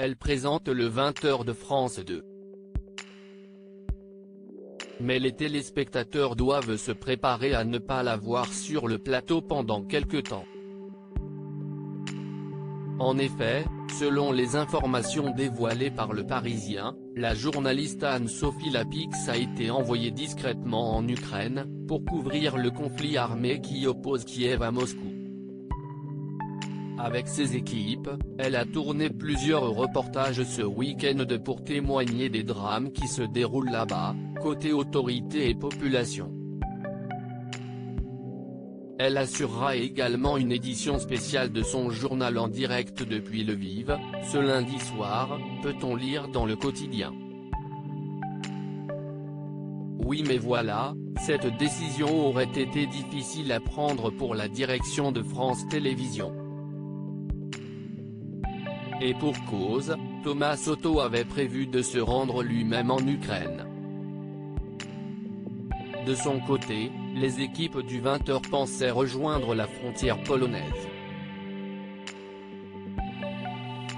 Elle présente le 20h de France 2. Mais les téléspectateurs doivent se préparer à ne pas la voir sur le plateau pendant quelque temps. En effet, selon les informations dévoilées par Le Parisien, la journaliste Anne-Sophie Lapix a été envoyée discrètement en Ukraine, pour couvrir le conflit armé qui oppose Kiev à Moscou. Avec ses équipes, elle a tourné plusieurs reportages ce week-end pour témoigner des drames qui se déroulent là-bas, côté autorités et population. Elle assurera également une édition spéciale de son journal en direct depuis Lviv, ce lundi soir, peut-on lire dans le quotidien. Oui mais voilà, cette décision aurait été difficile à prendre pour la direction de France Télévisions. Et pour cause, Thomas Soto avait prévu de se rendre lui-même en Ukraine. De son côté, les équipes du 20h pensaient rejoindre la frontière polonaise.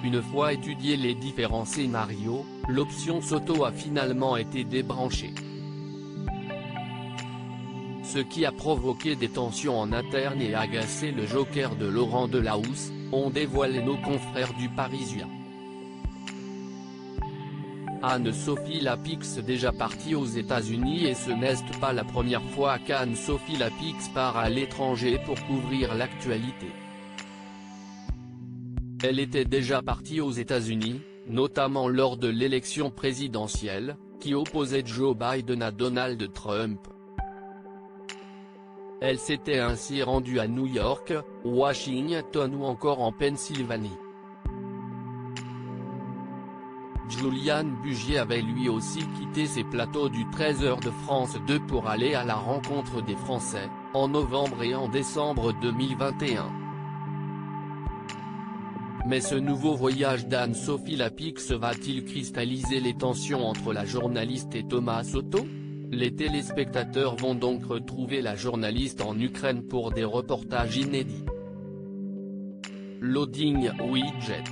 Une fois étudiés les différents scénarios, l'option Soto a finalement été débranchée. Ce qui a provoqué des tensions en interne et agacé le joker de Laurent Delahousse, ont dévoilé nos confrères du Parisien. Anne-Sophie Lapix déjà partie aux États-Unis et ce n'est pas la première fois qu'Anne-Sophie Lapix part à l'étranger pour couvrir l'actualité. Elle était déjà partie aux États-Unis, notamment lors de l'élection présidentielle, qui opposait Joe Biden à Donald Trump. Elle s'était ainsi rendue à New York, Washington ou encore en Pennsylvanie. Julian Bugier avait lui aussi quitté ses plateaux du 13h de France 2 pour aller à la rencontre des Français, en novembre et en décembre 2021. Mais ce nouveau voyage d'Anne-Sophie Lapix va-t-il cristalliser les tensions entre la journaliste et Thomas Soto? Les téléspectateurs vont donc retrouver la journaliste en Ukraine pour des reportages inédits. Loading Widget.